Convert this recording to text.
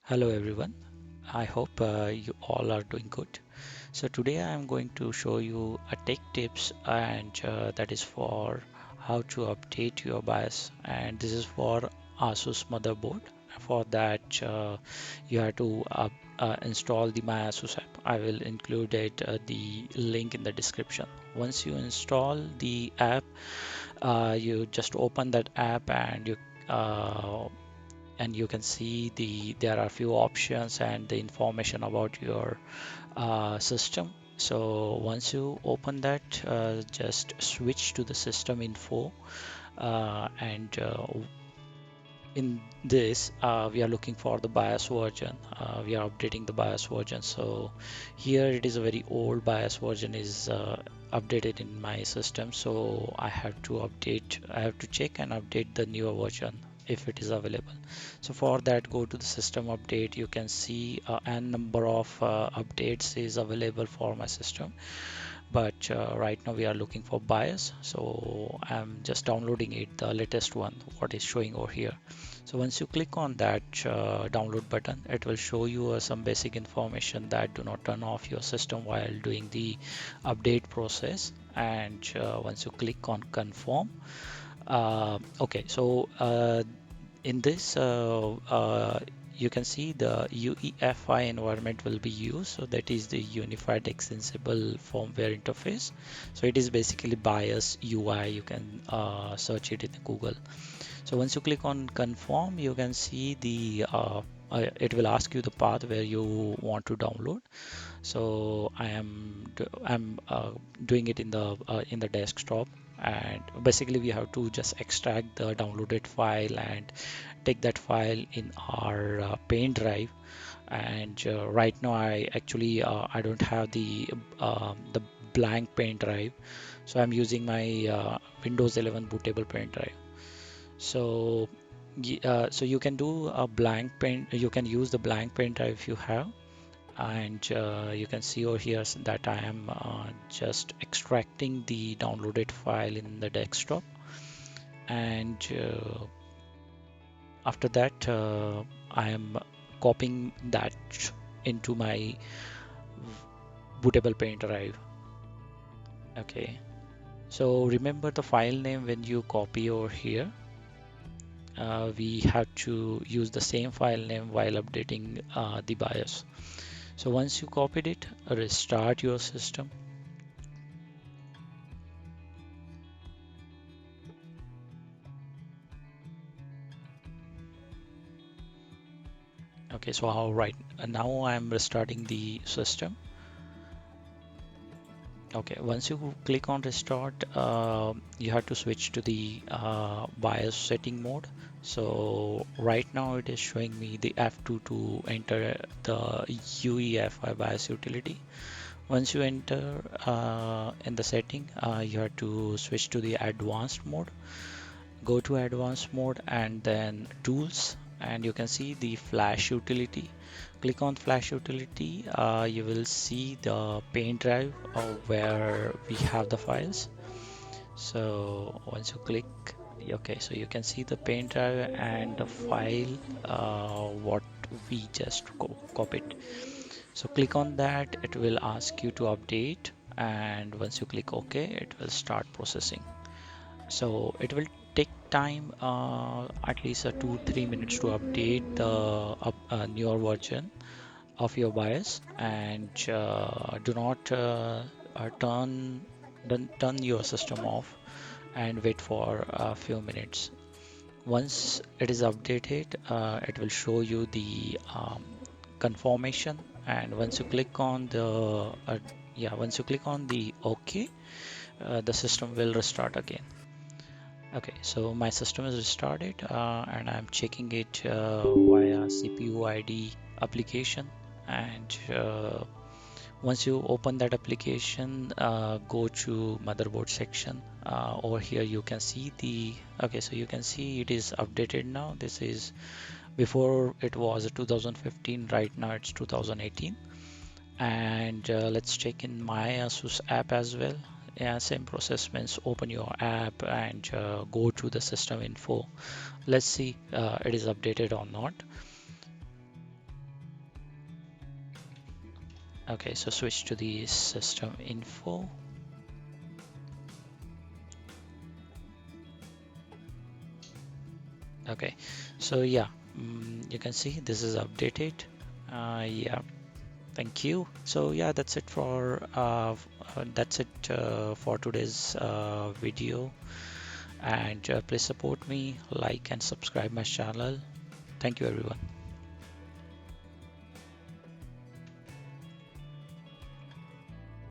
Hello everyone. I hope you all are doing good. So today I am going to show you a tech tips and that is for how to update your BIOS, and this is for ASUS motherboard. For that you have to install the MyASUS app. I will include the link in the description. Once you install the app, you just open that app uh, and you can see there are a few options and the information about your system. So once you open that, just switch to the system info, and in this we are looking for the BIOS version. We are updating the BIOS version. So here it is a very old BIOS version is updated in my system. So I have to check and update the newer version if it is available. So for that, go to the system update. You can see n number of updates is available for my system, but right now we are looking for BIOS. So I'm just downloading it, the latest one, what is showing over here. So once you click on that download button, it will show you some basic information that do not turn off your system while doing the update process. And once you click on confirm, okay, so in this you can see the UEFI environment will be used, so that is the Unified Extensible Firmware Interface. So it is basically BIOS UI. You can search it in Google. So once you click on confirm, you can see it will ask you the path where you want to download. So I'm doing it in the desktop, and basically we have to just extract the downloaded file and take that file in our pen drive. And right now I don't have the blank pen drive, so I'm using my Windows 11 bootable pen drive. So so you can do a blank pen, you can use the blank pen drive if you have. And you can see over here that I am just extracting the downloaded file in the desktop. And after that I am copying that into my bootable pen drive. Okay, so remember the file name when you copy over here. We have to use the same file name while updating the BIOS. So once you copied it, restart your system. Okay, so all right, now I'm restarting the system. Okay, once you click on restart, you have to switch to the BIOS setting mode. So right now it is showing me the F2 to enter the UEFI BIOS utility. Once you enter in the setting, you have to switch to the advanced mode. Go to advanced mode and then tools, and you can see the flash utility. Click on flash utility. You will see the pen drive where we have the files. So once you click, okay, so you can see the pen drive and the file what we just copied. So click on that, it will ask you to update, and once you click OK, it will start processing. So it will take time, at least 2-3 minutes to update the newer version of your BIOS. And do not turn your system off and wait for a few minutes. Once it is updated, it will show you the confirmation. And once you click on once you click on the OK, the system will restart again. Okay, so my system is restarted, and I'm checking it via CPU ID application. And once you open that application, go to motherboard section. Over here you can see okay, so you can see it is updated now. This is before it was 2015, right now it's 2018. And let's check in MyASUS app as well. Yeah, same process means open your app and go to the system info. Let's see it is updated or not. Okay, so switch to the system info. Okay, so yeah, you can see this is updated. Yeah, thank you. So yeah, that's it for today's video. And please support me, like and subscribe my channel. Thank you, everyone.